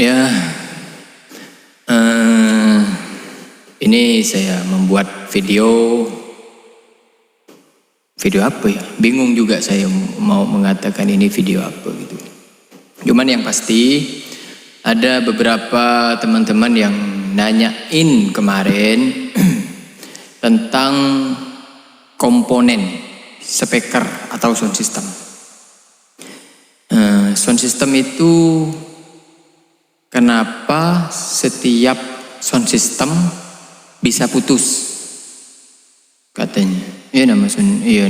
Ya, ini saya membuat video apa ya? Bingung juga saya mau mengatakan ini video apa gitu. Cuman yang pasti ada beberapa teman-teman yang nanyain kemarin tentang komponen speaker atau sound system. Sound system itu kenapa setiap sound system bisa putus? Katanya,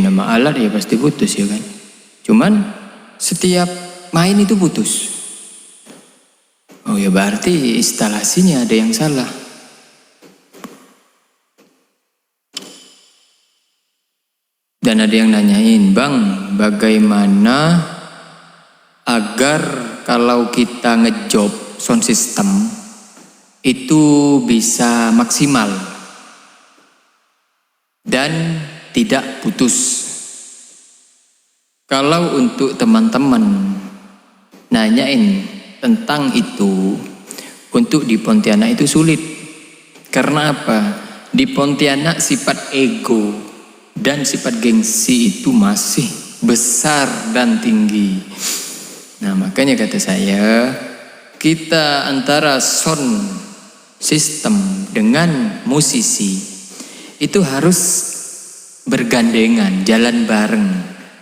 nama alat ya pasti putus ya kan. Cuman setiap main itu putus. Oh ya berarti instalasinya ada yang salah. Dan ada yang nanyain, Bang, bagaimana agar kalau kita ngejob sound system itu bisa maksimal dan tidak putus? Kalau untuk teman-teman nanyain tentang itu, untuk di Pontianak itu sulit. Karena apa? Di Pontianak sifat ego dan sifat gengsi itu masih besar dan tinggi. Nah makanya kata saya, kita antara sound system dengan musisi itu harus bergandengan, jalan bareng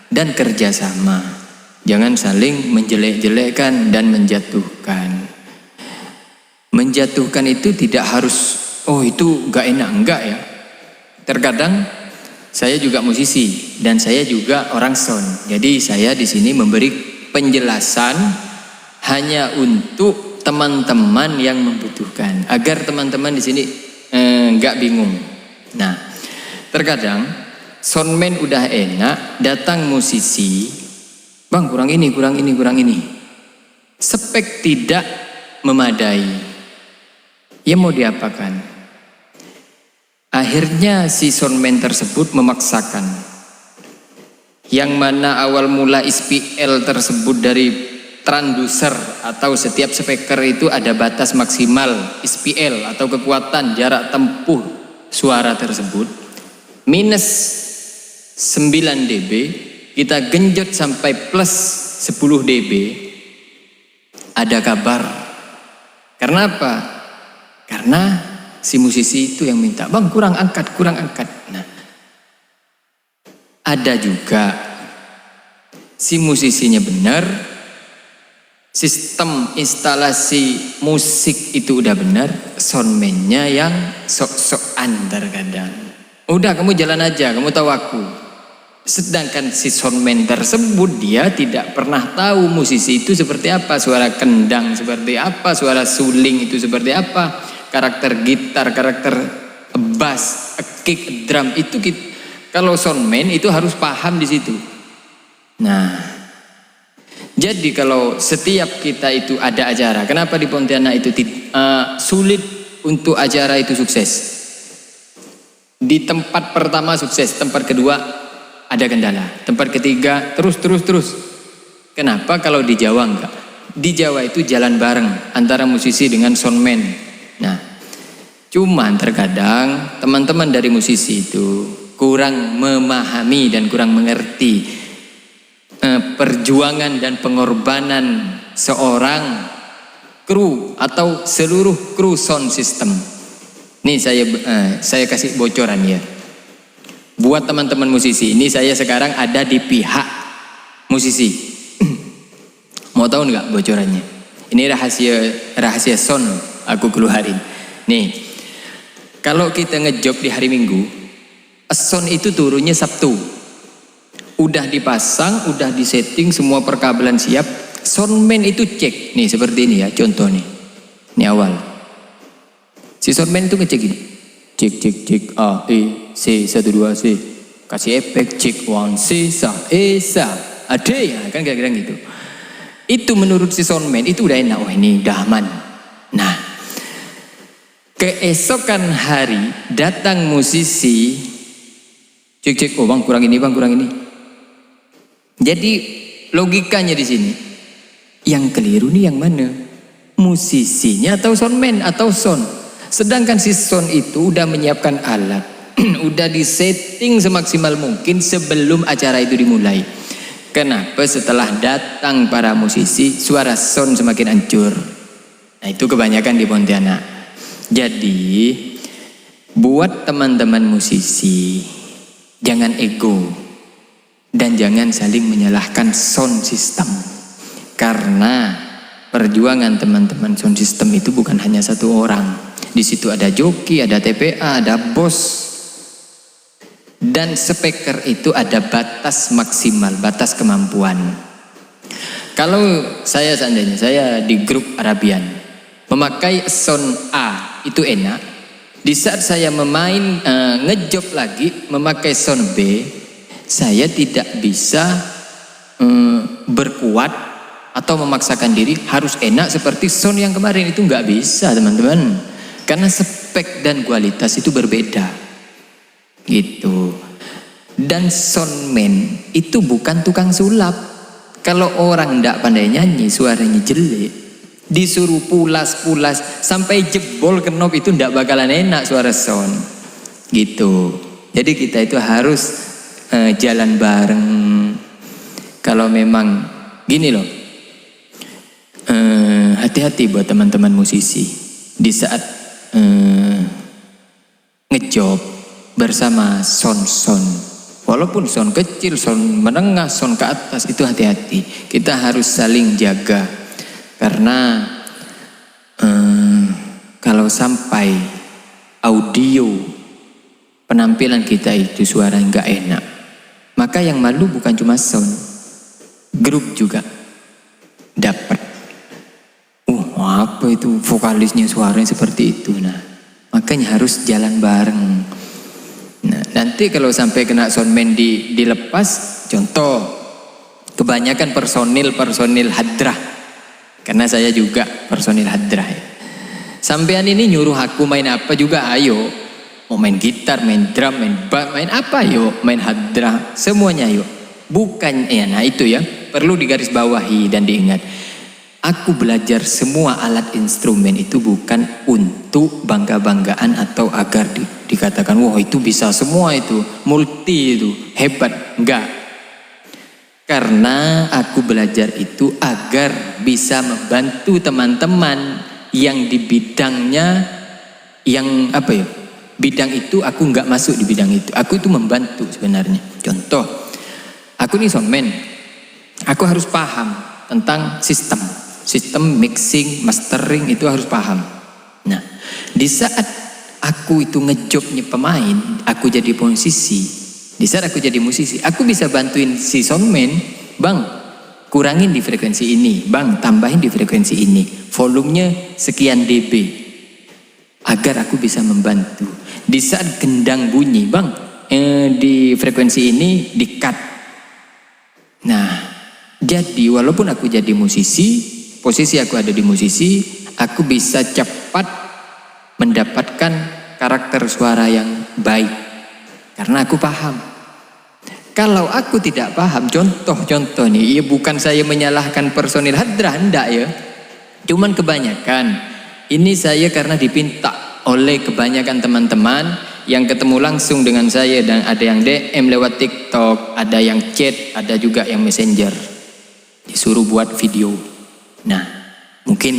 dan kerjasama. Jangan saling menjelek-jelekkan dan menjatuhkan. Menjatuhkan itu tidak harus, oh itu gak enak, enggak ya. Terkadang saya juga musisi dan saya juga orang sound. Jadi saya di sini memberi penjelasan hanya untuk teman-teman yang membutuhkan, agar teman-teman di sini nggak bingung. Nah, terkadang soundman udah enak, datang musisi, Bang kurang ini, spek tidak memadai. Ya mau diapakan? Akhirnya si soundman tersebut memaksakan. Yang mana awal mula SPL tersebut dari transducer atau setiap speaker itu ada batas maksimal SPL atau kekuatan jarak tempuh suara tersebut minus 9 dB, kita genjot sampai plus 10 dB. Ada kabar. Karena apa? Karena si musisi itu yang minta, Bang kurang angkat. Nah, ada juga si musisinya benar, sistem instalasi musik itu udah benar, soundman-nya yang sok-sokan terkadang. Udah kamu jalan aja, kamu tahu aku. Sedangkan si soundman tersebut dia tidak pernah tahu musisi itu seperti apa, suara kendang seperti apa, suara suling itu seperti apa, karakter gitar, karakter bass, kick, drum itu kalau soundman itu harus paham di situ. Nah, jadi kalau setiap kita itu ada acara, kenapa di Pontianak itu sulit untuk acara itu sukses? Di tempat pertama sukses, tempat kedua ada kendala, tempat ketiga terus. Kenapa kalau di Jawa enggak? Di Jawa itu jalan bareng antara musisi dengan soundman. Nah, cuman terkadang teman-teman dari musisi itu kurang memahami dan kurang mengerti perjuangan dan pengorbanan seorang kru atau seluruh kru sound system. Nih saya kasih bocoran ya. Buat teman-teman musisi, ini saya sekarang ada di pihak musisi. Mau tahu nggak bocorannya? Ini rahasia sound aku keluarin. Nih, kalau kita ngejob di hari Minggu, sound itu turunnya Sabtu. Udah dipasang, udah disetting, semua perkabelan siap. Soundman itu cek, nih seperti ini ya contoh nih. Ini awal. Si soundman itu ngecek gini. Cek A E C 1 2 C, kasih efek cek 1 C sa E sa ada ya kan kira-kira gitu. Itu menurut si soundman itu udah enak, oh ini udah aman. Nah, keesokan hari datang musisi cek oh bang kurang ini. Jadi logikanya di sini yang keliru nih yang mana? musisinya atau soundman atau sound. Sedangkan si sound itu udah menyiapkan alat, udah disetting semaksimal mungkin sebelum acara itu dimulai. Kenapa setelah datang para musisi suara sound semakin hancur? Nah itu kebanyakan di Pontianak. Jadi buat teman-teman musisi, jangan ego dan jangan saling menyalahkan sound system. Karena perjuangan teman-teman sound system itu bukan hanya satu orang. Di situ ada joki, ada TPA, ada bos. Dan speaker itu ada batas maksimal, batas kemampuan. Kalau seandainya saya di grup Arabian, memakai sound A itu enak. Di saat saya ngejob lagi memakai sound B, saya tidak bisa berkuat atau memaksakan diri harus enak seperti sound yang kemarin. Itu nggak bisa teman-teman, karena spek dan kualitas itu berbeda gitu. Dan soundman itu bukan tukang sulap. Kalau orang nggak pandai nyanyi, suaranya jelek, disuruh pulas-pulas sampai jebol knob itu nggak bakalan enak suara sound gitu. Jadi kita itu harus jalan bareng. Kalau memang gini loh, hati-hati buat teman-teman musisi di saat ngejob bersama sound. Walaupun sound kecil, sound menengah, sound ke atas, itu hati-hati. Kita harus saling jaga. Karena kalau sampai audio penampilan kita itu suara nggak enak, maka yang malu bukan cuma sound, grup juga dapat. Apa itu vokalisnya suaranya seperti itu. Nah, makanya harus jalan bareng. Nah, nanti kalau sampai kena soundman dilepas, contoh kebanyakan personil hadrah, karena saya juga personil hadrah ya. Sampean ini nyuruh aku main apa juga, ayo. Mau main gitar, main drum, main bass, main apa ayo, main hadrah, semuanya ayo. Bukan ya, nah itu ya perlu digarisbawahi dan diingat. Aku belajar semua alat instrumen itu bukan untuk bangga-banggaan atau agar dikatakan wah itu bisa semua, itu multi, itu hebat. Enggak. Karena aku belajar itu agar bisa membantu teman-teman yang di bidangnya yang apa ya, bidang itu aku enggak masuk di bidang itu. Aku itu membantu sebenarnya. Contoh, aku nih soundman, aku harus paham tentang sistem mixing, mastering, itu harus paham. Nah, di saat aku itu ngejobnya pemain, aku jadi musisi. Di saat aku jadi musisi, aku bisa bantuin si soundman, bang, kurangin di frekuensi ini, bang, tambahin di frekuensi ini, volumenya sekian dB, agar aku bisa membantu. Di saat gendang bunyi, bang, di frekuensi ini di-cut. Nah, jadi walaupun aku jadi musisi, posisi aku ada di musisi, aku bisa cepat mendapatkan karakter suara yang baik karena aku paham. Kalau aku tidak paham, contoh nih, ya bukan saya menyalahkan personil hadrah, enggak ya. Cuman kebanyakan ini saya karena dipinta oleh kebanyakan teman-teman yang ketemu langsung dengan saya, dan ada yang DM lewat TikTok, ada yang chat, ada juga yang messenger, disuruh buat video. Nah, mungkin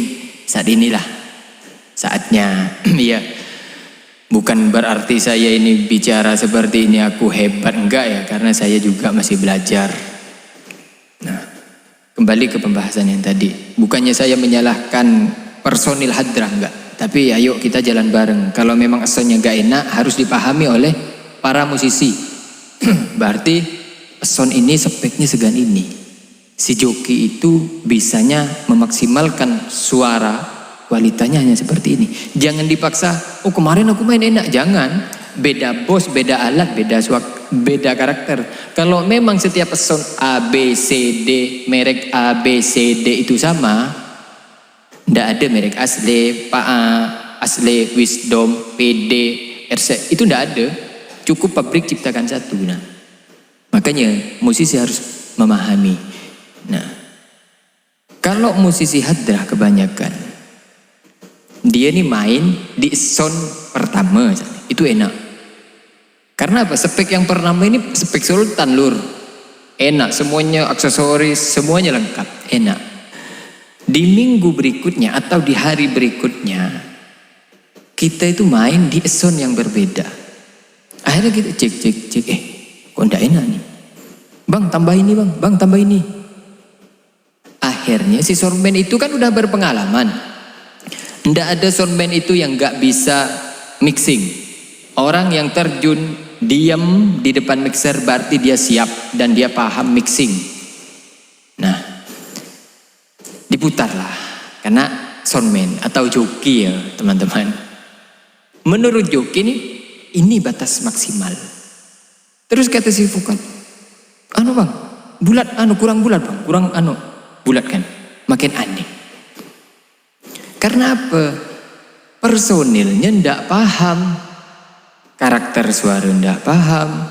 saat inilah saatnya ya. Bukan berarti saya ini bicara seperti ini aku hebat, enggak ya, karena saya juga masih belajar. Nah, kembali ke pembahasan yang tadi, bukannya saya menyalahkan personil hadrah, enggak, tapi ayo kita jalan bareng. Kalau memang soundnya enggak enak, harus dipahami oleh para musisi. Berarti sound ini speknya segan ini. Si joki itu bisanya memaksimalkan suara, kualitasnya hanya seperti ini. Jangan dipaksa, oh kemarin aku main enak, jangan. Beda bos, beda alat, beda karakter. Kalau memang setiap sound A, B, C, D, merek A, B, C, D itu sama, ndak ada merek asli, asli, Wisdom, PD, RC, itu ndak ada. Cukup pabrik ciptakan satu. Nah, makanya musisi harus memahami. Nah, kalau musisi hadrah kebanyakan dia nih main di sound pertama, itu enak. Karena apa? Spek yang pertama ini spek sultan lur. Enak, semuanya aksesoris, semuanya lengkap, enak. Di minggu berikutnya atau di hari berikutnya, kita itu main di sound yang berbeda. Akhirnya kita cek, kok enggak enak nih? Bang, tambah ini bang, tambah ini. Akhirnya si soundman itu kan udah berpengalaman. Nggak ada soundman itu yang nggak bisa mixing. Orang yang terjun diam di depan mixer berarti dia siap dan dia paham mixing. Nah, diputarlah karena soundman atau joki ya teman-teman. Menurut joki ini batas maksimal. Terus kata si vokal, bang, bulat, kurang bulat bang, kurang bulat kan, makin aneh. Karena apa? Personilnya ndak paham, karakter suara ndak paham,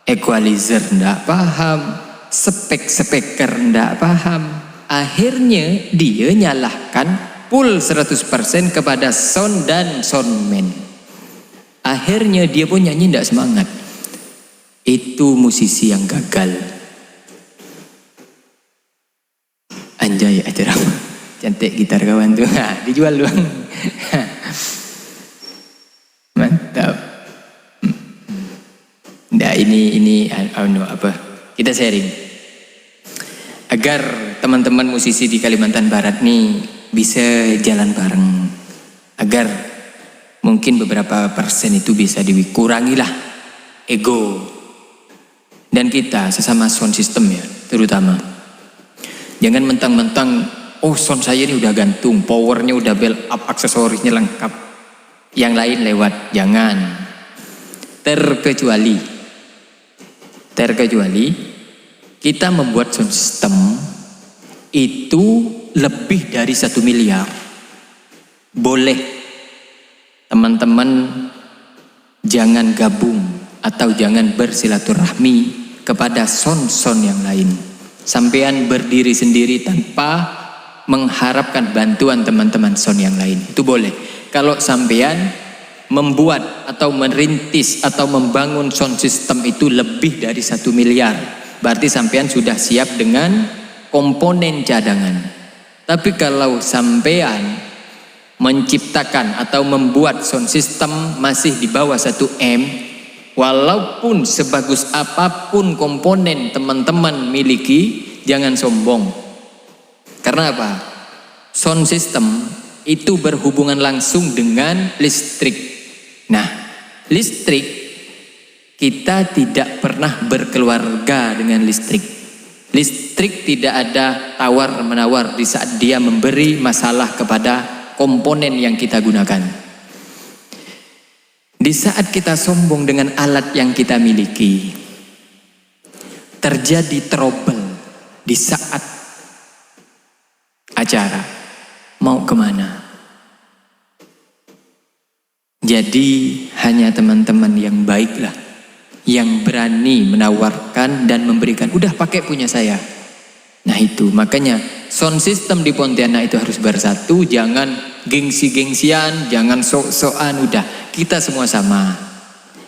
equalizer ndak paham, speaker ndak paham. Akhirnya dia nyalahkan full 100% kepada sound dan soundman. Akhirnya dia pun nyanyi ndak semangat. Itu musisi yang gagal. Anjay acara cantik gitar kawan tuh, dijual doang. Mantap. Nah ini apa? Kita sharing agar teman-teman musisi di Kalimantan Barat nih bisa jalan bareng, agar mungkin beberapa persen itu bisa dikurangi lah ego. Dan kita sesama sound system ya terutama, jangan mentang-mentang sound saya ini udah gantung, powernya udah build up, aksesorisnya lengkap, yang lain lewat. Jangan. Terkecuali kita membuat sound system itu lebih dari 1 miliar. Boleh teman-teman jangan gabung atau jangan bersilaturahmi kepada sound-sound yang lain. Sampean berdiri sendiri tanpa mengharapkan bantuan teman-teman sound yang lain. Itu boleh. Kalau sampean membuat atau merintis atau membangun sound system itu lebih dari 1 miliar, berarti sampean sudah siap dengan komponen cadangan. Tapi kalau sampean menciptakan atau membuat sound system masih di bawah 1 M, walaupun sebagus apapun komponen teman-teman miliki, jangan sombong. Karena apa? Sound system itu berhubungan langsung dengan listrik. Nah, listrik, kita tidak pernah berkeluarga dengan listrik. Listrik tidak ada tawar-menawar di saat dia memberi masalah kepada komponen yang kita gunakan. Di saat kita sombong dengan alat yang kita miliki, terjadi trouble di saat acara. Mau kemana? Jadi hanya teman-teman yang baiklah yang berani menawarkan dan memberikan. Udah pakai punya saya. Nah itu makanya sound system di Pontianak itu harus bersatu. Jangan gengsi-gengsian, jangan sok-sokan. Udah kita semua sama.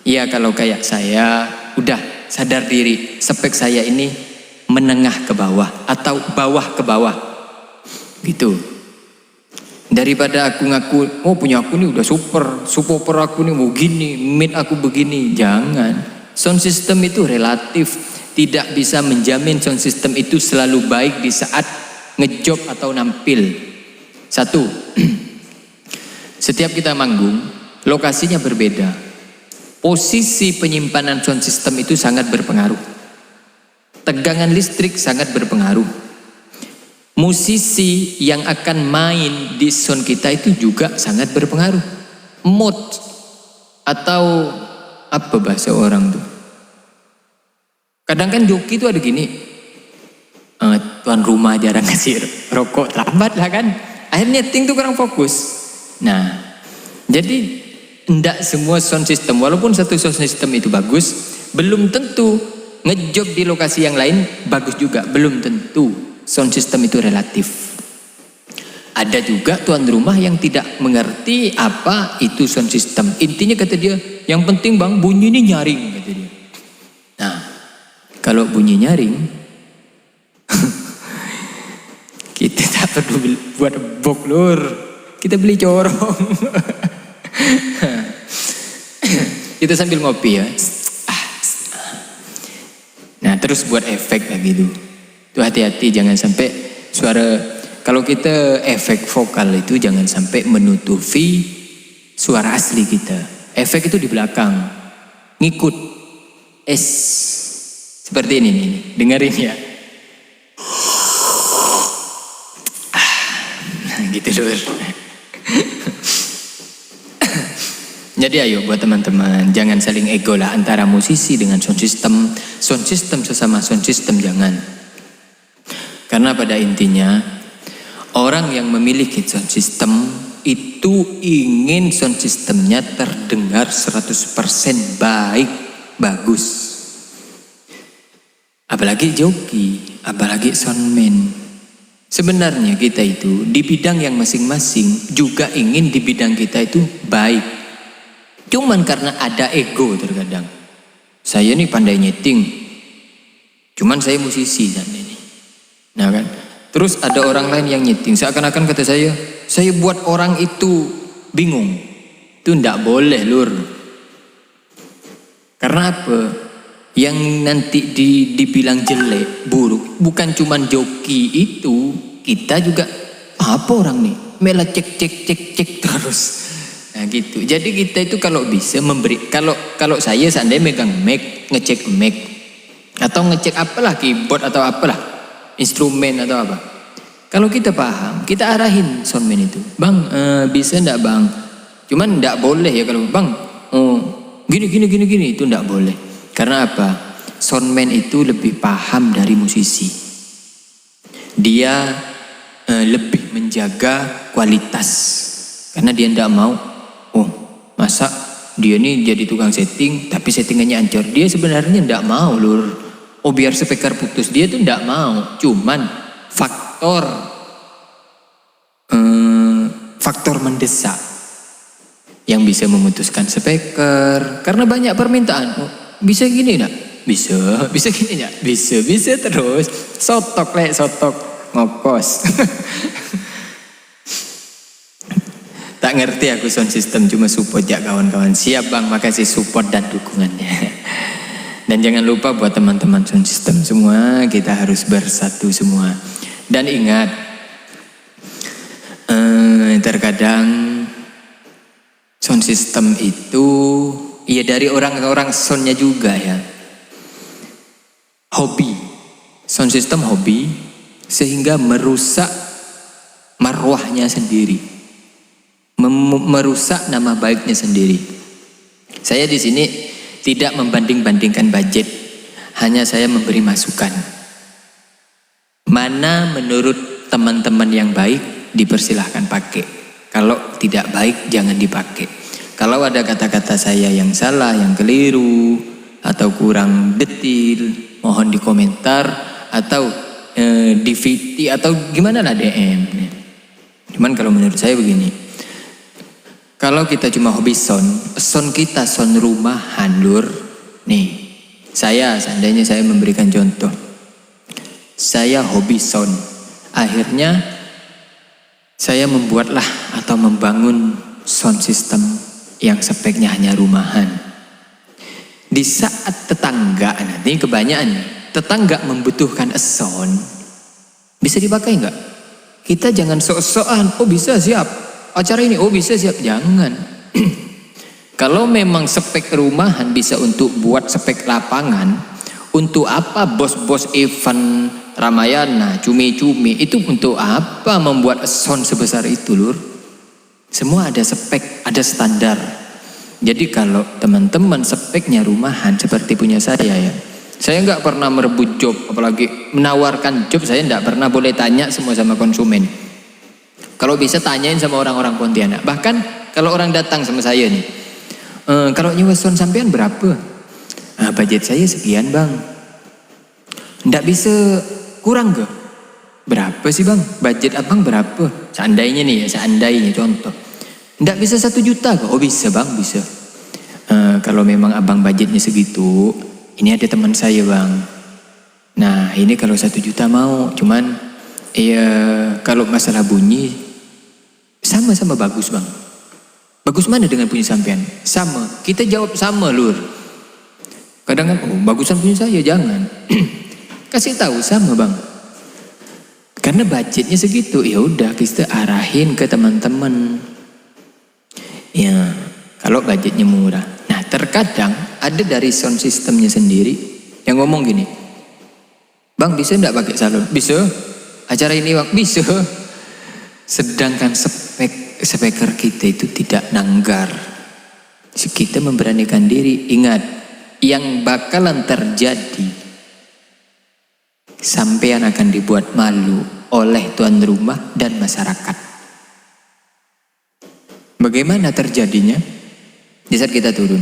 Ya kalau kayak saya udah sadar diri, spek saya ini menengah ke bawah atau bawah ke bawah gitu. Daripada aku ngaku, punya aku nih udah super aku nih mau gini, mid aku begini. Jangan. Sound system itu relatif, tidak bisa menjamin sound system itu selalu baik di saat ngejob atau nampil. Satu, setiap kita manggung, lokasinya berbeda. Posisi penyimpanan sound system itu sangat berpengaruh. Tegangan listrik sangat berpengaruh. Musisi yang akan main di sound kita itu juga sangat berpengaruh. Mood atau apa bahasa orang tuh? Kadang kan joki itu ada gini, tuan rumah jarang ngasih rokok, lambat lah kan. Akhirnya ting tuh kurang fokus. Nah, jadi enggak semua sound system, walaupun satu sound system itu bagus, belum tentu ngejob di lokasi yang lain bagus juga, belum tentu. Sound system itu relatif. Ada juga tuan rumah yang tidak mengerti apa itu sound system. Intinya kata dia, yang penting bang bunyi ini nyaring kata dia. Nah, kalau bunyi nyaring, kita tak perlu buat box lur. Kita beli corong. Kita sambil ngopi ya. Nah terus buat efek kayak gitu. Tuh hati-hati jangan sampai suara, kalau kita efek vokal itu jangan sampai menutupi suara asli kita. Efek itu di belakang, ngikut. Seperti ini nih, dengerin ya. Gitu lur. Jadi ayo buat teman-teman, jangan saling ego lah antara musisi dengan sound system sesama sound system jangan. Karena pada intinya orang yang memiliki sound system itu ingin sound systemnya terdengar 100% baik, bagus. Apalagi joki, apalagi soundman. Sebenarnya kita itu di bidang yang masing-masing juga ingin di bidang kita itu baik. Cuman karena ada ego terkadang. Saya nih pandai nyeting. Cuman saya musisi ini. Nah kan. Terus ada orang lain yang nyeting. Seakan-akan kata saya buat orang itu bingung. Itu ndak boleh lur. Karena apa? Yang nanti dibilang jelek, buruk, bukan cuman joki itu, kita juga apa orang nih? Mela cek terus. Nah gitu. Jadi kita itu kalau bisa memberi, kalau saya seandainya megang mic, ngecek mic atau ngecek apalah keyboard atau apalah instrumen atau apa. Kalau kita paham, kita arahin soundman itu. Bang, bisa ndak bang? Cuman ndak boleh ya kalau bang, gini itu ndak boleh. Karena apa? Soundman itu lebih paham dari musisi. Dia lebih menjaga kualitas. Karena dia ndak mau, masa dia nih jadi tukang setting tapi settingannya hancur. Dia sebenarnya ndak mau lur. Biar speaker putus, dia tuh ndak mau. Cuman faktor mendesak yang bisa memutuskan speaker. Karena banyak permintaan. Bisa gini enggak? Bisa gini enggak? Bisa terus. Sotok ngokos. Tak ngerti aku sound system, cuma support ya kawan-kawan. Siap bang, makasih support dan dukungannya. Dan jangan lupa buat teman-teman sound system semua, kita harus bersatu semua. Dan ingat, terkadang sound system itu ya dari orang-orang soundnya juga ya. Hobi, sound system hobi, sehingga merusak marwahnya sendiri. Merusak nama baiknya sendiri. Saya di sini tidak membanding-bandingkan budget, hanya saya memberi masukan. Mana menurut teman-teman yang baik dipersilahkan pakai. Kalau tidak baik jangan dipakai. Kalau ada kata-kata saya yang salah, yang keliru atau kurang detil, mohon di komentar atau di VT atau gimana lah DM. Cuman kalau menurut saya begini. Kalau kita cuma hobi sound kita sound rumahan lur. Nih, seandainya saya memberikan contoh. Saya hobi sound. Akhirnya saya membuatlah atau membangun sound system yang speknya hanya rumahan. Di saat tetangga, nanti kebanyakan tetangga membutuhkan sound, bisa dipakai nggak? Kita jangan sok-sokan, bisa siap. Acara ini, bisa siap, jangan. Kalau memang spek rumahan bisa untuk buat spek lapangan, untuk apa bos-bos event Ramayana, cumi-cumi, itu untuk apa membuat sound sebesar itu lur? Semua ada spek, ada standar. Jadi kalau teman-teman speknya rumahan seperti punya saya ya, saya nggak pernah merebut job, apalagi menawarkan job, saya nggak pernah. Boleh tanya semua sama konsumen. Kalau bisa tanyain sama orang-orang Pontianak. Bahkan kalau orang datang sama saya nih, kalau nyewa sound sampean berapa? Budget saya sekian bang. Nggak bisa kurang ke? Berapa sih bang? Budget abang berapa? seandainya nih ya, seandainya contoh. Nggak bisa 1 juta kok? Oh bisa bang, bisa. Kalau memang abang budgetnya segitu, ini ada teman saya bang. Nah ini kalau 1 juta mau, cuman ya kalau masalah bunyi sama-sama bagus bang. Bagus mana dengan punya sampean? Sama, kita jawab sama lur. Kadang kan, oh bagusan punya saya, jangan. Kasih tahu sama bang. Karena budgetnya segitu, ya udah kita arahin ke teman-teman. Ya, kalau budgetnya murah. Nah, terkadang ada dari sound systemnya sendiri yang ngomong gini, bang bisa enggak pakai salon? Bisa. Acara ini bang, bisa. Sedangkan speaker kita itu tidak nanggar. Kita memberanikan diri. Ingat, yang bakalan terjadi, sampean akan dibuat malu oleh tuan rumah dan masyarakat. Bagaimana terjadinya? Di saat kita turun,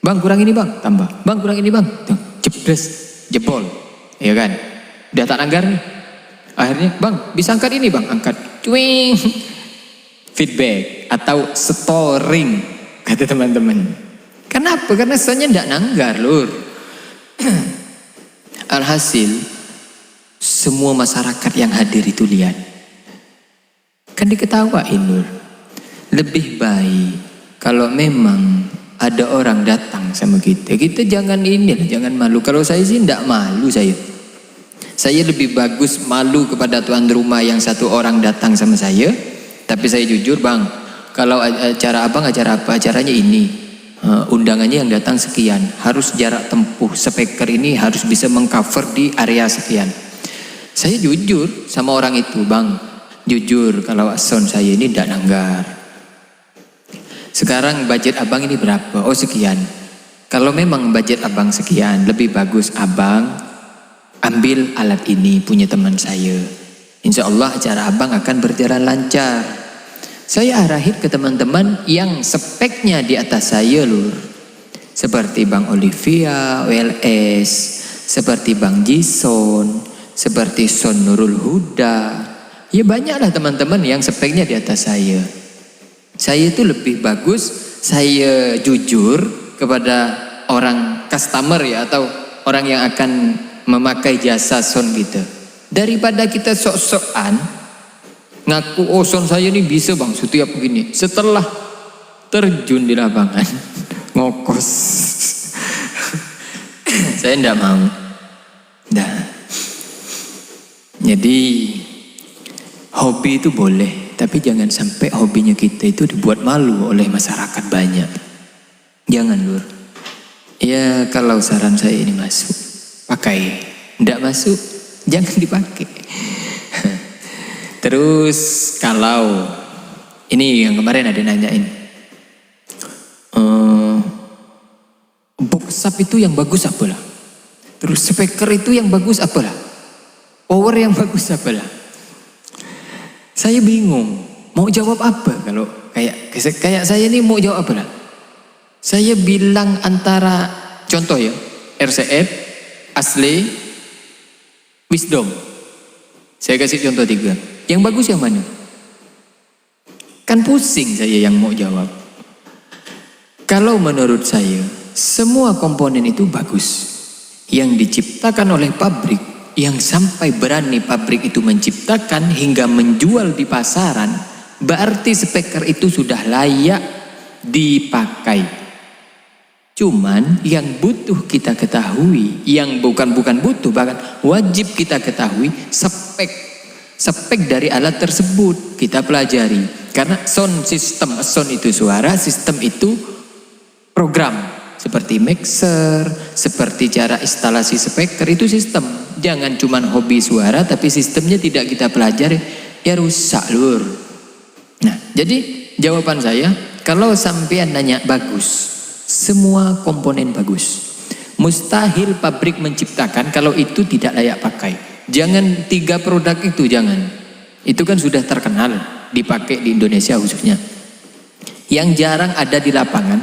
bang kurang ini bang, tambah, bang kurang ini bang, jebres, jebol, ya kan? Udah tak nanggar nih. Akhirnya, bang bisa angkat ini bang, angkat, cuing, feedback atau storing, kata teman-teman. Kenapa? Karena soalnya tidak nanggar lur. Alhasil semua masyarakat yang hadir itu lihat, kan diketawain lur. Lebih baik kalau memang ada orang datang sama kita, kita jangan ini, jangan malu. Kalau saya sih tidak malu saya. Saya lebih bagus malu kepada tuan rumah yang 1 orang datang sama saya. Tapi saya jujur bang, kalau acara abang acara apa, acaranya ini. Undangannya yang datang sekian, harus jarak tempuh speaker ini harus bisa mengcover di area sekian. Saya jujur sama orang itu, bang jujur kalau sound saya ini tidak nanggar. Sekarang budget abang ini berapa? Oh sekian. Kalau memang budget abang sekian, lebih bagus abang ambil alat ini punya teman saya. Insya Allah acara abang akan berjalan lancar. Saya arahin ke teman-teman yang speknya di atas saya lur. Seperti Bang Olivia, WLS, seperti Bang Jison, seperti Son Nurul Huda. Ya banyaklah teman-teman yang speknya di atas saya. Saya itu lebih bagus, saya jujur kepada orang customer ya, atau orang yang akan memakai jasa sound kita. Daripada kita sok-sokan ngaku, oh sound saya ini bisa bang setiap begini, setelah terjun di lapangan ngokos. Saya tidak mau. Nah, jadi hobi itu boleh, tapi jangan sampai hobinya kita itu dibuat malu oleh masyarakat banyak. Jangan lur. Ya kalau saran saya ini masuk, pakai. Tidak masuk, jangan dipakai. Terus kalau ini yang kemarin ada nanyain, box up itu yang bagus apalah? Terus speaker itu yang bagus apalah? Power yang bagus apalah? Saya bingung mau jawab apa. Kalau kayak saya ini mau jawab apalah? Saya bilang antara contoh ya, RCF, Asli, Wisdom. Saya kasih contoh 3. Yang bagus yang mana? Kan pusing saya yang mau jawab. Kalau menurut saya, semua komponen itu bagus. Yang diciptakan oleh pabrik, yang sampai berani pabrik itu menciptakan hingga menjual di pasaran, berarti speaker itu sudah layak dipakai. Cuman yang butuh kita ketahui, yang bukan butuh, bahkan wajib kita ketahui, spek dari alat tersebut kita pelajari. Karena sound system, sound itu suara, sistem itu program. Seperti mixer, seperti cara instalasi speaker, itu sistem. Jangan cuma hobi suara tapi sistemnya tidak kita pelajari, ya rusak lur. Nah jadi jawaban saya, kalau sampean nanya bagus, semua komponen bagus. Mustahil pabrik menciptakan kalau itu tidak layak pakai. Jangan 3 produk itu, jangan. Itu kan sudah terkenal dipakai di Indonesia khususnya. Yang jarang ada di lapangan,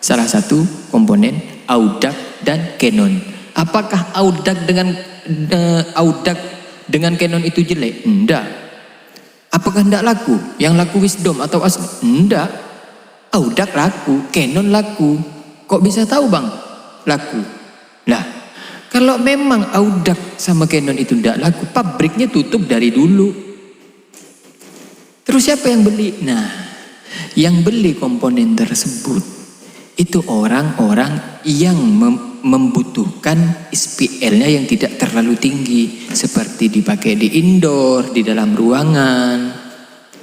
salah satu komponen Audac dan Canon. Apakah Audac dengan Canon itu jelek? Enggak. Apakah tidak laku? Yang laku Wisdom atau Asli? Tidak. Audax laku, Canon laku. Kok bisa tahu bang? Laku. Nah, kalau memang Audax sama Canon itu tidak laku, pabriknya tutup dari dulu. Terus siapa yang beli? Nah, yang beli komponen tersebut itu orang-orang yang membutuhkan SPL-nya yang tidak terlalu tinggi, seperti dipakai di indoor, di dalam ruangan,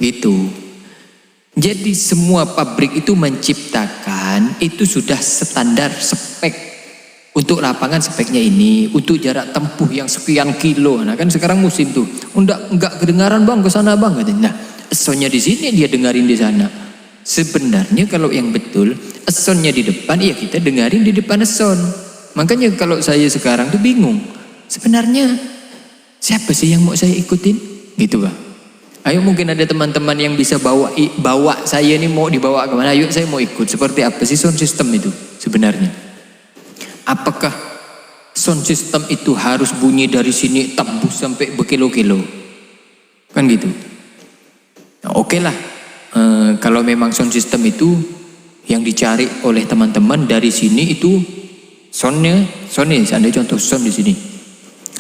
gitu. Jadi semua pabrik itu menciptakan itu sudah standar spek. Untuk lapangan speknya ini, untuk jarak tempuh yang sekian kilo. Nah kan sekarang musim tuh, enggak kedengaran bang ke sana bang katanya. Nah, soundnya di sini dia dengarin di sana. Sebenarnya kalau yang betul, soundnya di depan, ya kita dengarin di depan sound. Makanya kalau saya sekarang tuh bingung. Sebenarnya siapa sih yang mau saya ikutin? Gitu bang. Ayo mungkin ada teman-teman yang bisa bawa saya ini mau dibawa kemana? Ayo saya mau ikut. Seperti apa sih sound system itu sebenarnya? Apakah sound system itu harus bunyi dari sini tembus sampai berkilo-kilo? Kan gitu. Nah, oke lah. Kalau memang sound system itu yang dicari oleh teman-teman dari sini itu soundnya, seandainya contoh sound di sini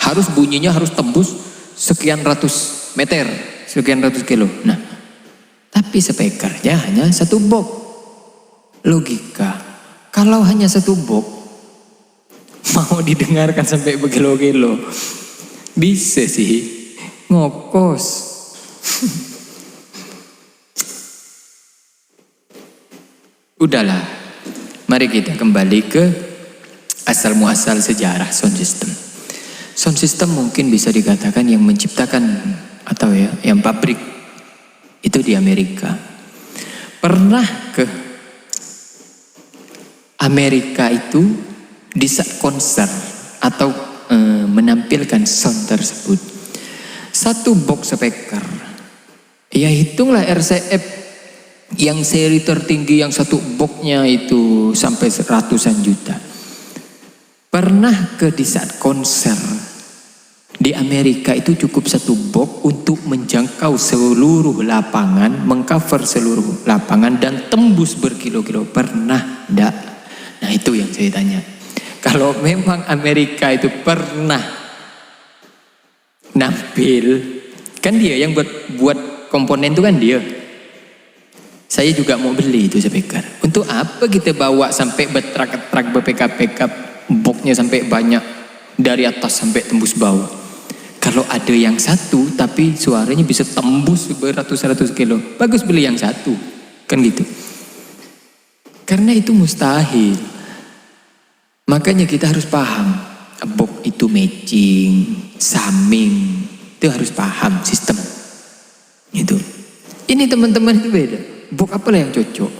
harus bunyinya harus tembus sekian ratus meter, sekian ratus kilo. Nah, tapi speakernya hanya satu box. Logika, kalau hanya satu box mau didengarkan sampai berkilo-kilo, bisa sih ngokos. Udahlah, mari kita kembali ke asal muasal sejarah sound system. Sound system mungkin bisa dikatakan yang menciptakan atau ya yang pabrik itu di Amerika. Pernah ke Amerika itu di saat konser atau menampilkan sound tersebut, satu box speaker, ya hitunglah RCF yang seri tertinggi yang satu boxnya itu sampai ratusan juta. Pernah ke di saat konser di Amerika itu cukup satu box untuk menjangkau seluruh lapangan, mengcover seluruh lapangan dan tembus berkilo-kilo. Pernah enggak? Nah itu yang saya tanya. Kalau memang Amerika itu pernah nampil, kan dia yang buat komponen itu kan dia. Saya juga mau beli itu speaker. Untuk apa kita bawa sampai betrak-trak BPK-PK boxnya sampai banyak dari atas sampai tembus bawah. Kalau ada yang satu tapi suaranya bisa tembus beratus-ratus kilo, bagus beli yang satu. Kan gitu. Karena itu mustahil. Makanya kita harus paham, box itu matching, summing, itu harus paham sistem. Gitu. Ini teman-teman itu beda. Box apa yang cocok?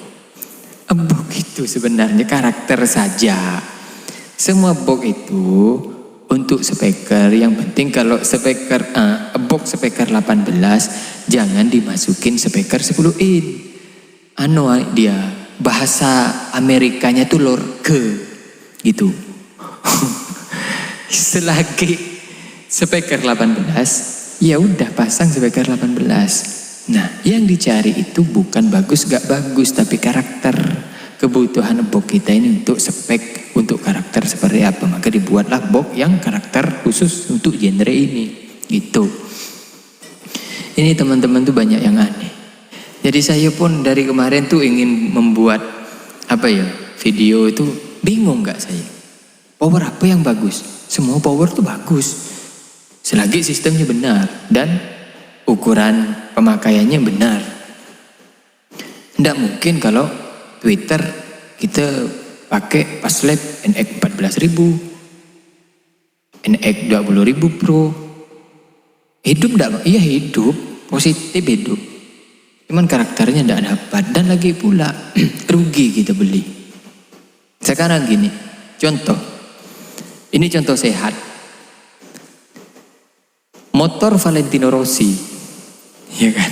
Box itu sebenarnya karakter saja. Semua box itu untuk speaker, yang penting kalau speaker box speaker 18 jangan dimasukin speaker 10 in. Dia bahasa Amerikanya tuh lorke gitu. Selagi speaker 18 ya udah pasang speaker 18. Nah, yang dicari itu bukan bagus gak bagus, tapi karakter. Kebutuhan box kita ini untuk spek, untuk karakter seperti apa. Maka dibuatlah box yang karakter khusus untuk genre ini. Gitu. Ini teman-teman tuh banyak yang aneh. Jadi saya pun dari kemarin tuh ingin membuat video itu bingung gak saya. Power apa yang bagus? Semua power tuh bagus. Selagi sistemnya benar dan ukuran pemakaiannya benar. Tidak mungkin kalau Twitter kita pakai Paslab NX 14.000, NX 20.000 Pro. Hidup enggak? Iya hidup, positif hidup. Cuman karakternya enggak dapat dan lagi pula rugi kita beli. Sekarang gini, contoh. Ini contoh sehat. Motor Valentino Rossi, ya kan?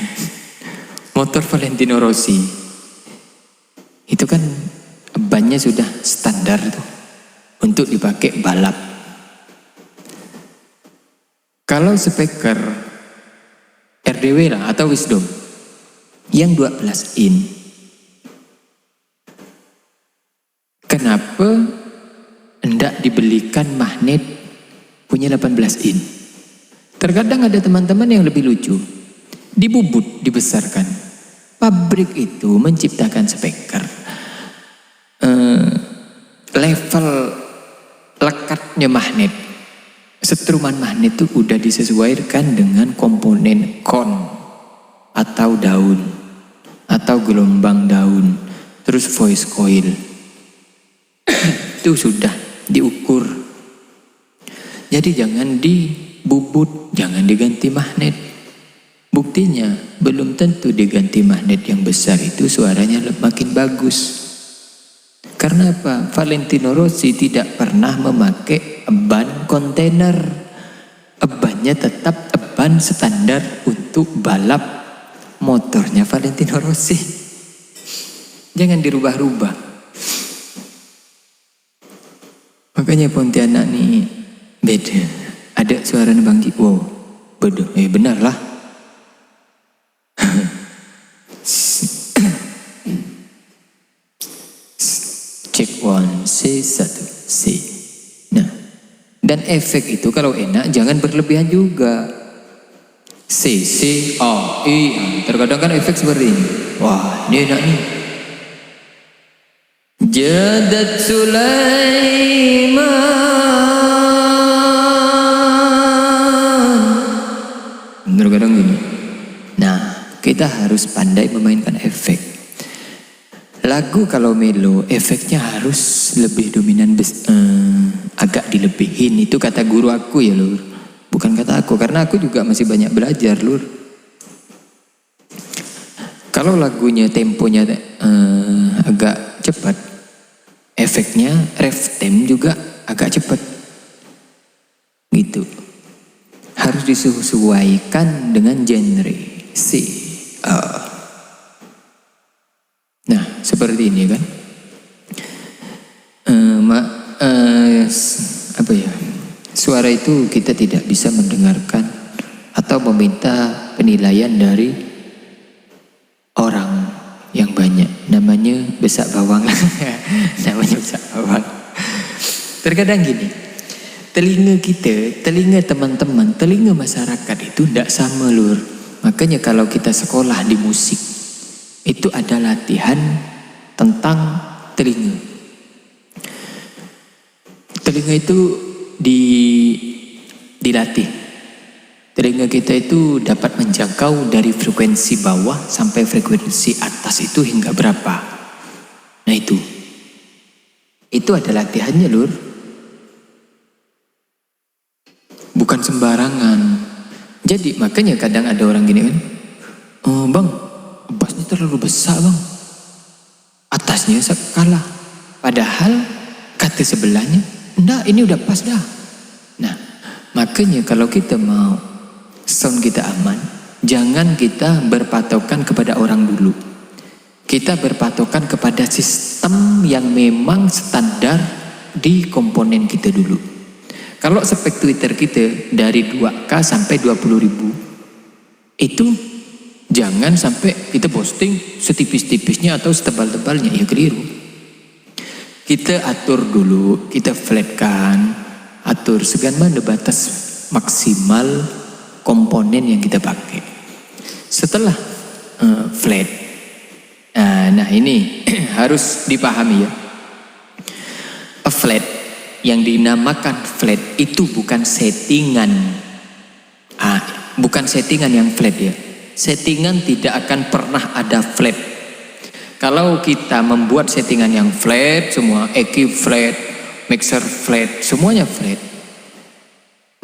Motor Valentino Rossi itu kan bannya sudah standar tuh untuk dipakai balap. Kalau speaker RD RDW lah atau Wisdom yang 12 in. Kenapa hendak dibelikan magnet punya 18 in? Terkadang ada teman-teman yang lebih lucu. Di Bubut dibesarkan. Pabrik itu menciptakan speaker. Level lekatnya magnet. Setruman magnet itu udah disesuaikan dengan komponen kon atau daun atau gelombang daun, terus voice coil. Itu sudah diukur. Jadi jangan dibubut, jangan diganti magnet. Buktinya belum tentu diganti magnet yang besar itu suaranya makin bagus. Karena apa? Valentino Rossi tidak pernah memakai ban kontainer. Bannya tetap ban standar untuk balap motornya Valentino Rossi. Jangan dirubah-rubah. Makanya Pontianak nih beda. Ada suara Bang Ji. Wow, beda. Benar lah. Cek 1, C1, C. Nah, dan efek itu kalau enak jangan berlebihan juga. C, A, E. Terkadang kan efek seperti ini. Wah, ini enak nih. Jadat Sulaiman. Terkadang gini. Nah, kita harus pandai memainkan efek. Lagu kalau melo, efeknya harus lebih dominan, agak dilebihin. Itu kata guru aku ya Lur. Bukan kata aku, karena aku juga masih banyak belajar Lur. Kalau lagunya temponya agak cepat, efeknya ref tem juga agak cepat. Gitu. Harus disesuaikan dengan genre. Nah, seperti ini kan. Apa ya? Suara itu kita tidak bisa mendengarkan atau meminta penilaian dari orang yang banyak. Namanya besak bawang. Namanya besak bawang. Terkadang gini, telinga kita, telinga teman-teman, telinga masyarakat itu tidak sama Lur. Makanya kalau kita sekolah di musik, itu ada latihan tentang telinga. Telinga itu dilatih. Telinga kita itu dapat menjangkau dari frekuensi bawah sampai frekuensi atas itu hingga berapa. Nah itu ada latihannya Lur. Bukan sembarangan. Jadi makanya kadang ada orang gini kan, Bang, bassnya terlalu besar Bang, atasnya kalah. Padahal kata sebelahnya, enggak, ini udah pas dah. Nah, makanya kalau kita mau sound kita aman, jangan kita berpatokan kepada orang dulu. Kita berpatokan kepada sistem yang memang standar di komponen kita dulu. Kalau spek Twitter kita dari 2K sampai 20.000, itu jangan sampai kita posting setipis-tipisnya atau setebal-tebalnya, ya keliru. Kita atur dulu, kita flatkan, atur segan mana batas maksimal komponen yang kita pakai. Setelah flat, nah ini harus dipahami ya. Flat yang dinamakan flat itu bukan settingan, bukan settingan yang flat ya. Settingan tidak akan pernah ada flat. Kalau kita membuat settingan yang flat, semua EQ flat, mixer flat, semuanya flat,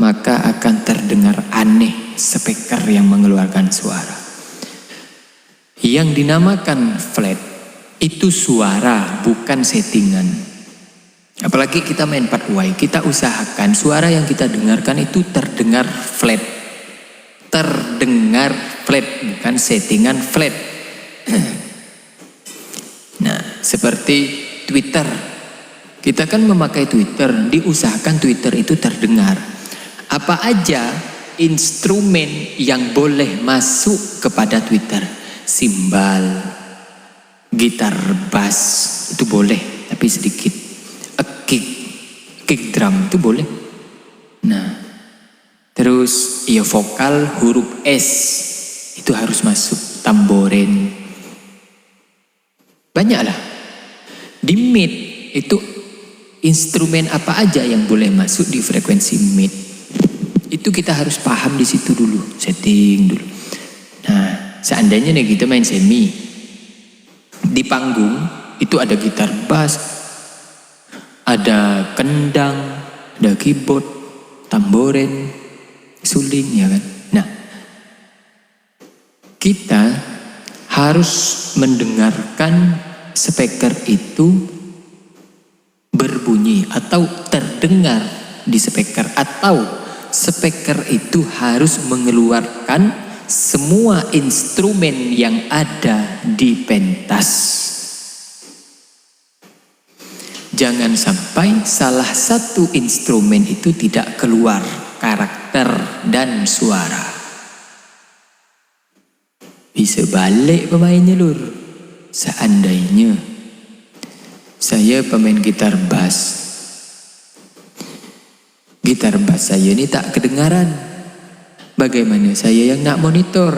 maka akan terdengar aneh speaker yang mengeluarkan suara. Yang dinamakan flat itu suara, bukan settingan. Apalagi kita main 4Y, kita usahakan suara yang kita dengarkan itu terdengar flat. Terdengar flat, bukan settingan flat. Nah, seperti Twitter. Kita kan memakai Twitter, diusahakan Twitter itu terdengar. Apa aja instrumen yang boleh masuk kepada Twitter. Simbal, gitar bass itu boleh, tapi sedikit. Kick drum itu boleh. Nah, terus ya vokal huruf S itu harus masuk. Tamboren. Banyaklah. Di mid itu instrumen apa aja yang boleh masuk di frekuensi mid. Itu kita harus paham di situ dulu, setting dulu. Nah, seandainya nih kita main semi, di panggung itu ada gitar bass, ada kendang, ada keyboard, tamboren, suling, ya kan. Nah, kita harus mendengarkan speaker itu berbunyi atau terdengar di speaker, atau speaker itu harus mengeluarkan semua instrumen yang ada di pentas. Jangan sampai salah satu instrumen itu tidak keluar karakter dan suara. Bisa balik pemainnya lur. Seandainya saya pemain gitar bass, gitar bass saya ini tak kedengaran. Bagaimana saya yang nak monitor?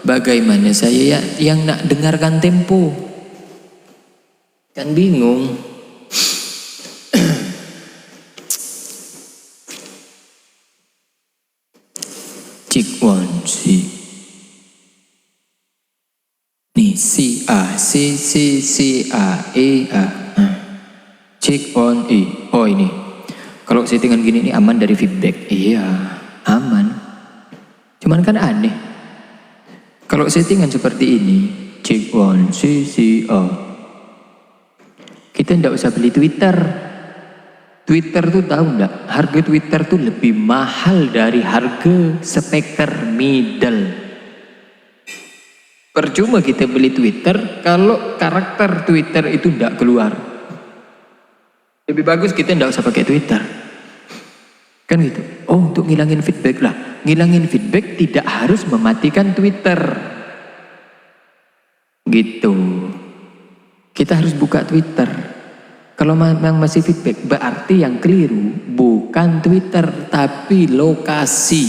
Bagaimana saya yang nak dengarkan tempo? Kan bingung. Cik one si. Nih C A C C C A E A. Cik on E. Oh ini. Kalau settingan gini ini aman dari feedback. Iya, aman. Cuman kan aneh. Kalau settingan seperti ini, cik one C C A. Kita ndak usah beli Twitter. Twitter tuh tahu ndak? Harga Twitter tuh lebih mahal dari harga speaker middle. Percuma kita beli Twitter kalau karakter Twitter itu ndak keluar. Lebih bagus kita ndak usah pakai Twitter. Kan gitu. Oh, untuk ngilangin feedback lah. Ngilangin feedback tidak harus mematikan Twitter. Gitu. Kita harus buka Twitter. Kalau memang masih feedback, berarti yang keliru bukan Twitter, tapi lokasi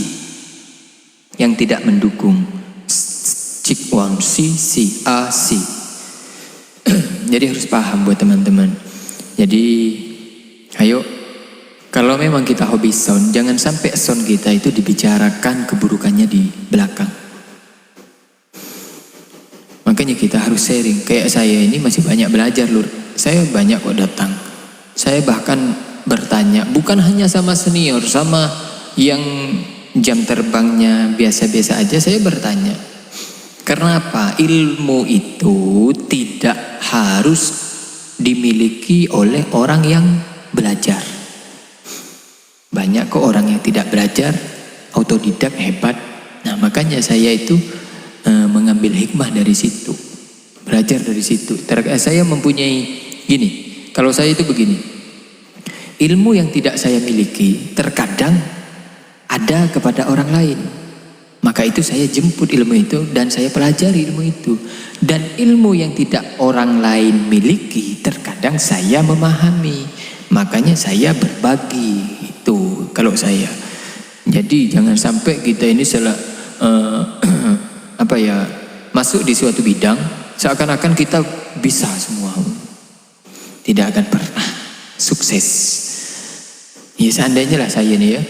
yang tidak mendukung. Cik one C A C. Jadi harus paham buat teman-teman. Jadi ayo, kalau memang kita hobi sound, jangan sampai sound kita itu dibicarakan keburukannya di belakang. Makanya kita harus sharing. Kayak saya ini masih banyak belajar lur. Saya banyak kok datang. Saya bahkan bertanya, bukan hanya sama senior, sama yang jam terbangnya biasa-biasa aja saya bertanya. Karena apa? Ilmu itu tidak harus dimiliki oleh orang yang belajar. Banyak kok orang yang tidak belajar, autodidak hebat. Nah makanya saya itu mengambil hikmah dari situ. Belajar dari situ. Saya mempunyai gini, kalau saya itu begini. Ilmu yang tidak saya miliki terkadang ada kepada orang lain. Maka itu saya jemput ilmu itu dan saya pelajari ilmu itu. Dan ilmu yang tidak orang lain miliki terkadang saya memahami. Makanya saya berbagi itu kalau saya. Jadi jangan sampai kita ini masuk di suatu bidang seakan-akan kita bisa semua. Tidak akan pernah sukses. Ya seandainya lah saya nih ya,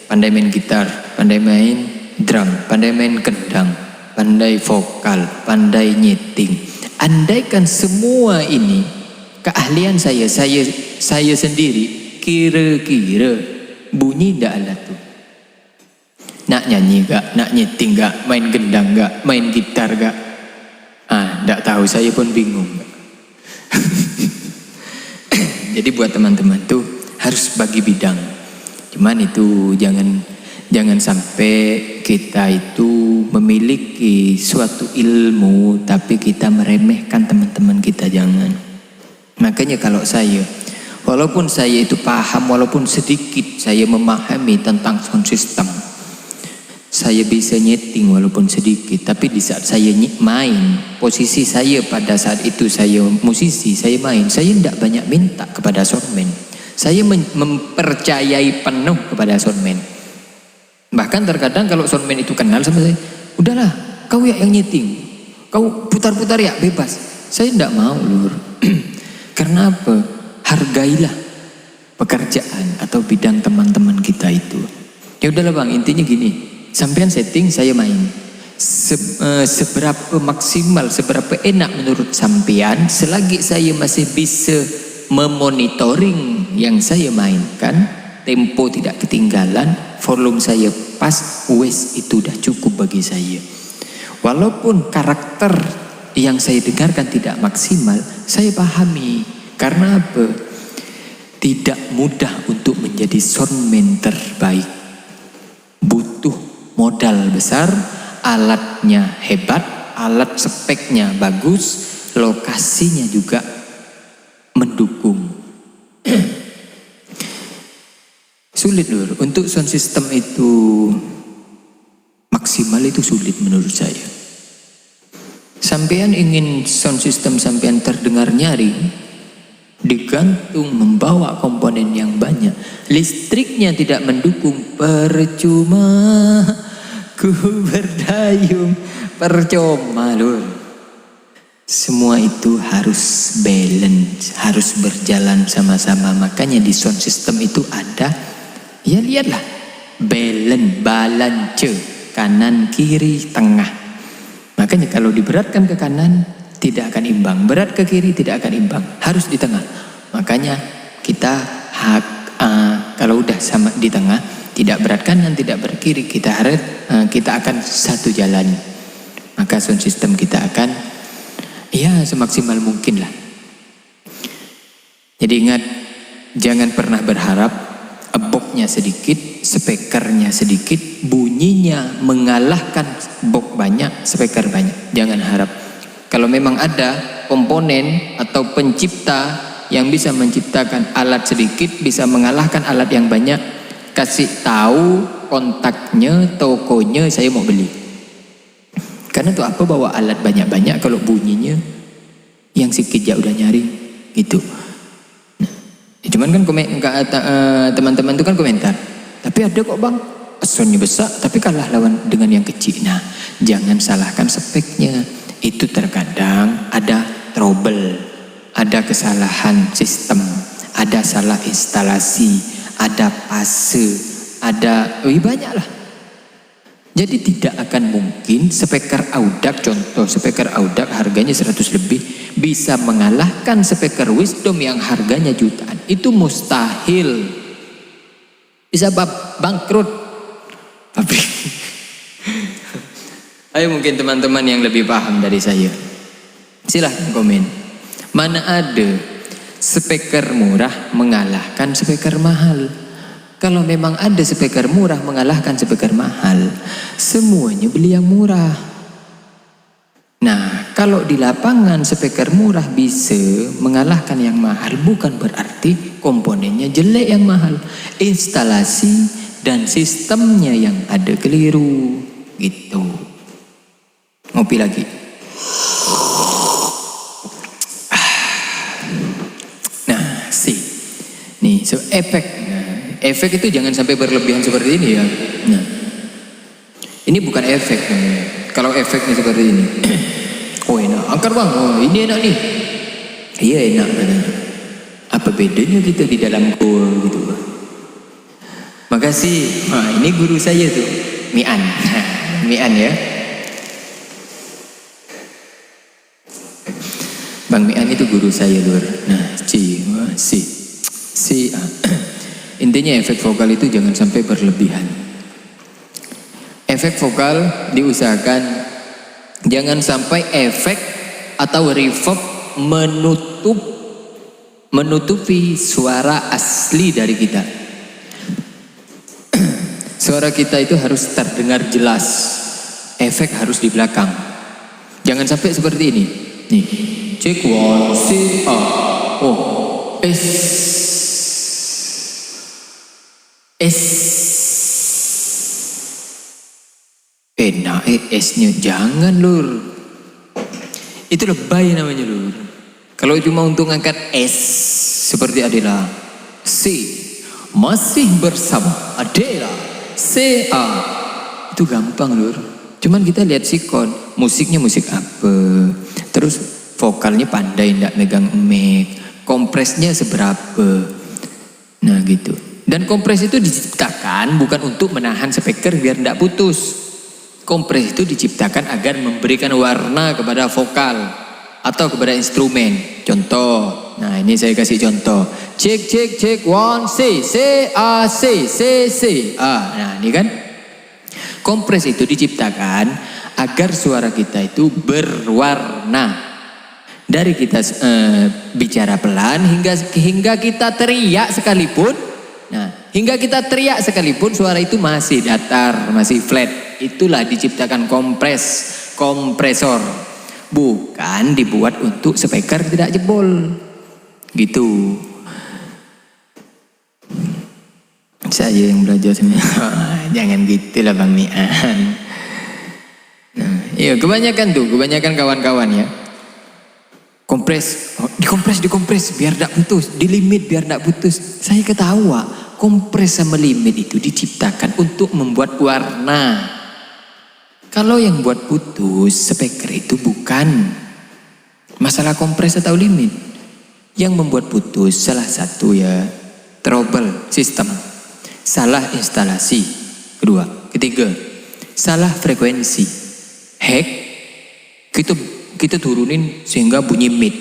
pandai main gitar, pandai main drum, pandai main kendang, pandai vokal, pandai nyeting. Andaikan semua ini keahlian saya sendiri, kira-kira bunyi ndak alat tuh? Nak nyanyi gak? Nak nyeting gak? Main gendang gak? Main gitar gak? Ndak tahu, saya pun bingung. Jadi buat teman-teman tuh harus bagi bidang. Cuman itu jangan sampai kita itu memiliki suatu ilmu tapi kita meremehkan teman-teman kita, jangan. Makanya kalau saya, walaupun saya itu paham, walaupun sedikit saya memahami tentang sound system, saya bisa nyeting walaupun sedikit, tapi di saat saya main, posisi saya pada saat itu saya musisi, saya main, saya tidak banyak minta kepada soundman. Saya mempercayai penuh kepada soundman. Bahkan terkadang kalau soundman itu kenal sama saya, udahlah, kau ya yang nyeting, kau putar-putar ya bebas. Saya tidak mau, Lur. Karena apa? Hargailah pekerjaan atau bidang teman-teman kita itu. Ya udahlah bang, intinya gini, sampean setting, saya main. Seberapa maksimal, seberapa enak menurut sampean, selagi saya masih bisa memonitoring yang saya mainkan, tempo tidak ketinggalan, volume saya pas, wes itu udah cukup bagi saya. Walaupun karakter yang saya dengarkan tidak maksimal, saya pahami. Karena apa? Tidak mudah untuk menjadi soundman terbaik. Butuh modal besar, alatnya hebat, alat speknya bagus, lokasinya juga mendukung. Sulit, Lur. Untuk sound system itu maksimal itu sulit menurut saya. Sampean ingin sound system sampean terdengar nyaring, digantung membawa komponen yang banyak, listriknya tidak mendukung, percuma ku berdayung, percuma, Lur. Semua itu harus balance, harus berjalan sama-sama. Makanya di sound system itu ada, ya lihatlah, balance, kanan, kiri, tengah. Makanya kalau diberatkan ke kanan, tidak akan imbang, berat ke kiri tidak akan imbang, harus di tengah. Makanya kita kalau udah sama di tengah, tidak berat kanan, tidak berat kiri, kita akan satu jalan. Maka sound system kita akan ya semaksimal mungkin lah. Jadi ingat, jangan pernah berharap boxnya sedikit, speakernya sedikit, bunyinya mengalahkan box banyak, speaker banyak. Jangan harap. Kalau memang ada komponen atau pencipta yang bisa menciptakan alat sedikit bisa mengalahkan alat yang banyak, kasih tahu kontaknya, tokonya, saya mau beli. Karena tuh apa bawa alat banyak-banyak kalau bunyinya yang sedikit ya udah nyaring gitu. Nah, cuman kan teman-teman itu kan komentar, tapi ada kok bang, soundnya besar tapi kalah lawan dengan yang kecil. Nah, jangan salahkan speknya. Itu terkadang ada trouble, ada kesalahan sistem, ada salah instalasi, ada fase, ada banyak lah. Jadi tidak akan mungkin speaker Audax, contoh speaker Audax harganya 100 lebih bisa mengalahkan speaker Wisdom yang harganya jutaan. Itu mustahil. Bisa bangkrut pabrik. Ayo mungkin teman-teman yang lebih paham dari saya, silahkan komen. Mana ada speaker murah mengalahkan speaker mahal? Kalau memang ada speaker murah mengalahkan speaker mahal, semuanya beli yang murah. Nah, kalau di lapangan speaker murah bisa mengalahkan yang mahal, bukan berarti komponennya jelek yang mahal. Instalasi dan sistemnya yang ada keliru, gitu. Ngopi lagi. Nah, nih, so efek. Nah, efek itu jangan sampai berlebihan seperti ini ya. Nah, ini bukan efek. Kalau efeknya seperti ini, oh enak, angkat bang, oh ini enak nih. Iya enak. Apa bedanya kita di dalam gua gitu? Makasih. Nah, ini guru saya tuh, Mian. Mian ya. Bang Mian itu guru saya, Lur. Nah, intinya efek vokal itu jangan sampai berlebihan. Efek vokal diusahakan jangan sampai efek atau reverb menutupi suara asli dari kita. Suara kita itu harus terdengar jelas. Efek harus di belakang. Jangan sampai seperti ini. Nih. Cek 1 C A O S Enak S-nya. Jangan lur. Itu lebay namanya lur. Kalau cuma untuk ngangkat S seperti Adela. C. Masih bersama Adela. C A. Itu gampang lur. Cuman kita lihat sikon. Musiknya musik apa. Terus vokalnya pandai ndak megang mic. Kompresnya seberapa. Nah gitu. Dan kompres itu diciptakan bukan untuk menahan speaker biar ndak putus. Kompres itu diciptakan agar memberikan warna kepada vokal atau kepada instrumen. Contoh, nah ini saya kasih contoh. Cek cek cek one C A C A. Nah ini kan kompres itu diciptakan agar suara kita itu berwarna. Dari kita bicara pelan hingga kita teriak sekalipun. Nah, hingga kita teriak sekalipun suara itu masih datar, masih flat. Itulah diciptakan kompresor. Bukan dibuat untuk speaker tidak jebol. Gitu. Saya yang belajar sebenarnya. Jangan gitulah Bang Nian. Nah, iya kebanyakan kawan-kawan ya. Dikompres biar tidak putus, dilimit biar tidak putus. Saya ketawa, kompres sama limit itu diciptakan untuk membuat warna. Kalau yang buat putus speaker itu bukan masalah kompres atau limit. Yang membuat putus salah satu ya trouble sistem, salah instalasi. Ketiga, salah frekuensi. Hack kita turunin sehingga bunyi mid.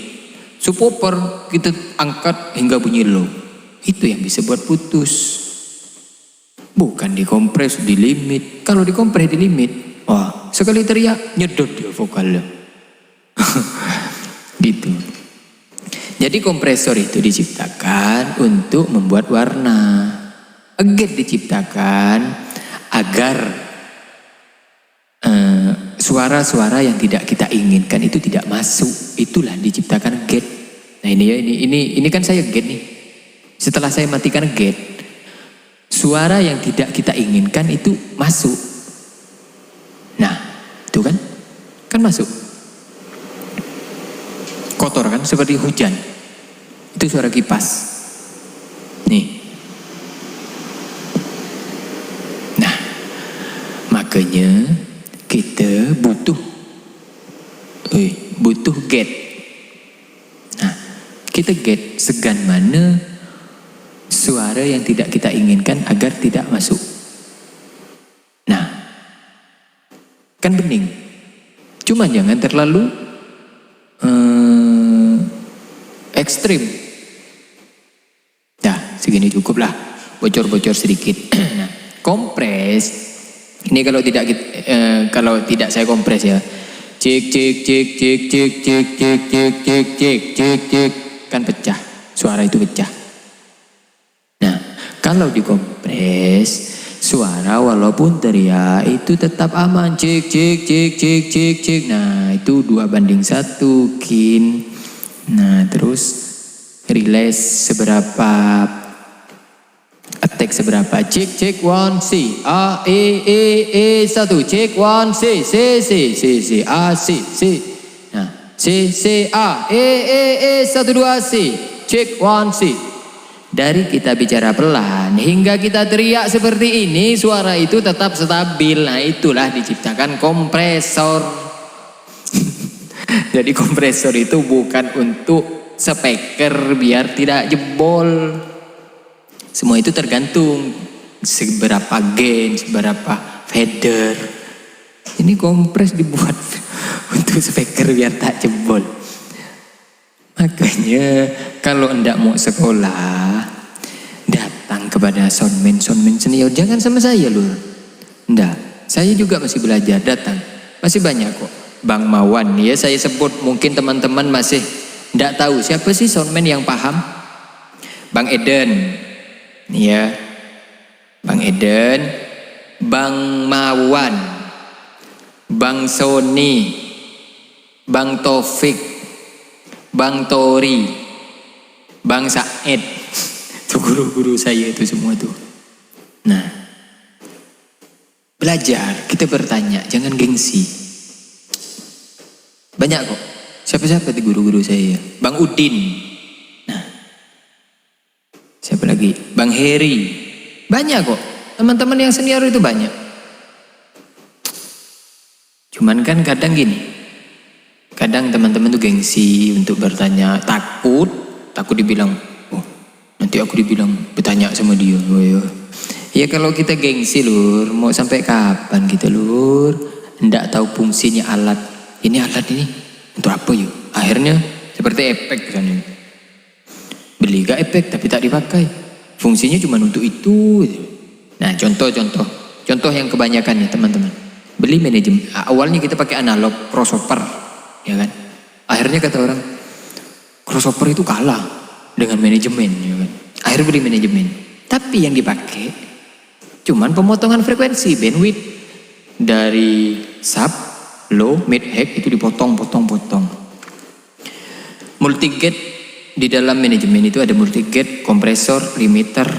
Subwoofer kita angkat hingga bunyi low. Itu yang bisa buat putus. Bukan dikompres, di limit. Kalau dikompres di limit, wah, sekali teriak nyedot dia vokalnya. Gitu. Jadi kompresor itu diciptakan untuk membuat warna. Gate diciptakan agar suara-suara yang tidak kita inginkan itu tidak masuk. Itulah diciptakan gate. Nah ini kan saya gate nih. Setelah saya matikan gate, suara yang tidak kita inginkan itu masuk. Nah, itu kan masuk. Kotor kan seperti hujan. Itu suara kipas. Nih. Nah, makanya kita butuh gate. Nah, kita gate segan mana suara yang tidak kita inginkan agar tidak masuk. Nah, kan bening. Cuma jangan terlalu ekstrim. Nah, segini cukup lah. Bocor-bocor sedikit. Nah, kompres. Ini kalau tidak saya kompres ya. Cek kan pecah. Suara itu pecah. Nah, kalau dikompres suara walaupun teriak itu tetap aman. Cek. Nah, itu 2:1 kin. Nah, terus release seberapa, attack seberapa. Cek 1 C A E 1 cek 1 C A C. Nah, C A E 1 2 C cek 1 C. Dari kita bicara pelan hingga kita teriak seperti ini, suara itu tetap stabil. Nah, itulah diciptakan kompresor. Jadi kompresor itu bukan untuk speaker biar tidak jebol. Semua itu tergantung seberapa gain, seberapa fader. Ini kompres dibuat untuk speaker biar tak jebol. Makanya kalau enggak mau sekolah, datang kepada soundman senior. Jangan sama saya loh. Enggak, saya juga masih belajar. Datang, masih banyak kok. Bang Mawan ya saya sebut, mungkin teman-teman masih enggak tahu siapa sih soundman yang paham. Bang Eden, ya, Bang Eden, Bang Mawan, Bang Sony, Bang Taufik, Bang Tori, Bang Said. Itu guru-guru saya itu semua tuh. Nah, Belajar, kita bertanya, jangan gengsi. Banyak kok. Siapa-siapa di guru-guru saya? Bang Udin. Nah, siapa lagi? Bang Heri. Banyak kok. Teman-teman yang senior itu banyak. Cuman kan kadang gini. Kadang teman-teman tuh gengsi untuk bertanya. Takut dibilang, oh nanti aku dibilang bertanya sama dia. Oh, ya. Ya kalau kita gengsi lur, mau sampai kapan kita lur? Nggak tahu fungsinya alat. Ini alat ini untuk apa yuk? Akhirnya seperti efek misalnya. Beli gak efek tapi tak dipakai. Fungsinya cuma untuk itu. Nah contoh yang kebanyakan ya teman-teman. Beli manajemen. Awalnya kita pakai analog crossover, ya kan? Akhirnya kata orang, crossover itu kalah dengan manajemen, ya kan? Akhirnya beli manajemen. Tapi yang dipakai cuman pemotongan frekuensi, bandwidth dari sub, low, mid, high itu dipotong-potong. Multigate di dalam manajemen itu ada multigate, kompresor, limiter,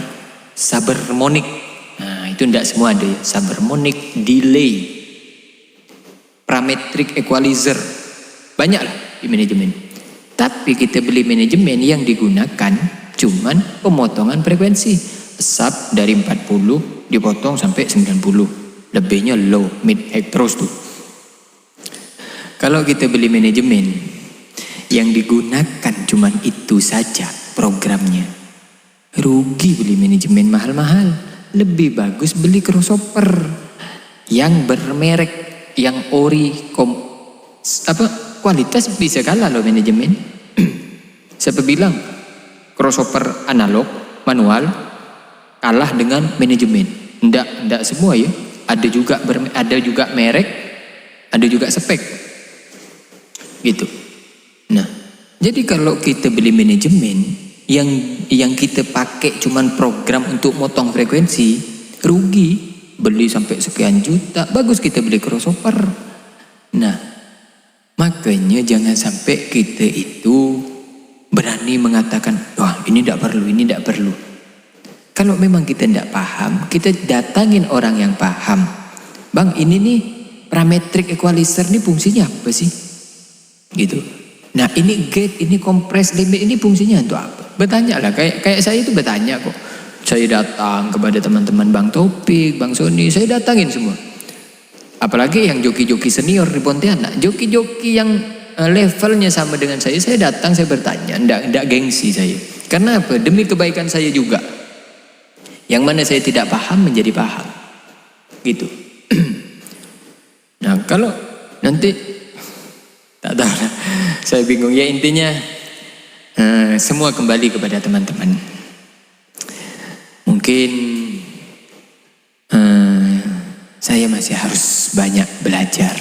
subharmonic. Nah itu tidak semua ada ya. Subharmonic, delay, parametric equalizer, banyak lah di manajemen. Tapi kita beli manajemen yang digunakan cuman pemotongan frekuensi. Sub dari 40 dipotong sampai 90, lebihnya low, mid, high terus tuh. Kalau kita beli manajemen yang digunakan cuman itu saja programnya, rugi beli manajemen mahal-mahal. Lebih bagus beli crossover yang bermerek, yang kualitas bisa kalah loh manajemen. Siapa bilang crossover analog manual kalah dengan manajemen? Enggak semua ya. Ada juga merek, ada juga spek. Gitu. Nah, jadi kalau kita beli manajemen yang kita pakai cuman program untuk motong frekuensi, rugi. Beli sampai sekian juta, bagus kita beli crossover. Nah, makanya jangan sampai kita itu berani mengatakan, wah ini tidak perlu. Kalau memang kita tidak paham, kita datangin orang yang paham. Bang, ini nih parametric equalizer nih fungsinya apa sih? Gitu. Nah, ini gate, ini compress limit, ini fungsinya untuk apa? Bertanya lah, kayak saya itu bertanya kok. Saya datang kepada teman-teman Bang Topik, Bang Sony, saya datangin semua. Apalagi yang joki-joki senior di Pontianak, joki-joki yang levelnya sama dengan saya datang, saya bertanya, ndak gengsi saya. Karena apa? Demi kebaikan saya juga. Yang mana saya tidak paham menjadi paham. Gitu. Nah, kalau nanti tak tahu lah, saya bingung ya, intinya semua kembali kepada teman-teman. Mungkin saya masih harus banyak belajar.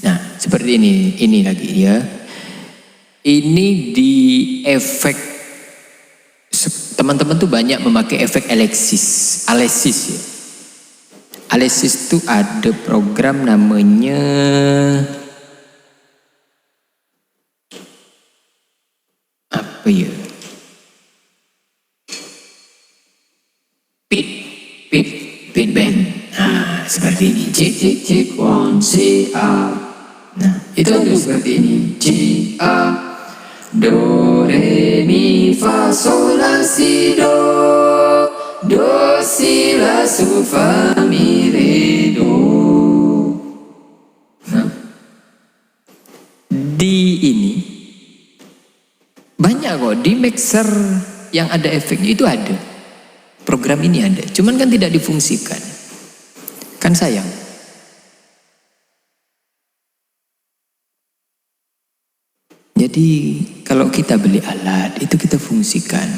Nah, seperti ini lagi ya. Ini di efek, teman-teman tuh banyak memakai efek Alesis ya. Alesis tuh ada program namanya apa ya? Pit band. Nah, seperti ini. Cek 1 C A. Nah, itu seperti ini. C A do re mi fa sol la si do si la su fa mi re do. Nah, di ini banyak kok di mixer yang ada efeknya itu ada. Program ini ada, cuman kan tidak difungsikan. Kan sayang. Jadi kalau kita beli alat itu kita fungsikan.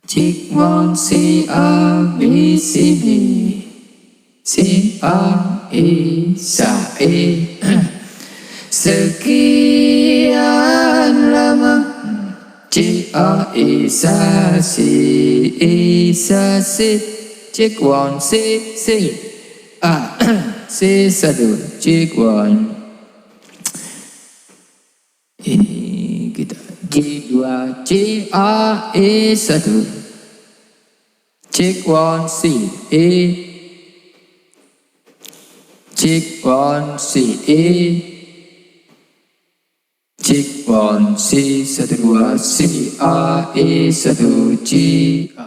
Cek 1 C A B C D C A E sa E sekian lama C A E sa si cek 1 C A C 1 cek 1. Ini kita G2 C A E 1 C Check 1 C A. Check 1 C A. Check 1 C 1 2 C A E 1 G A.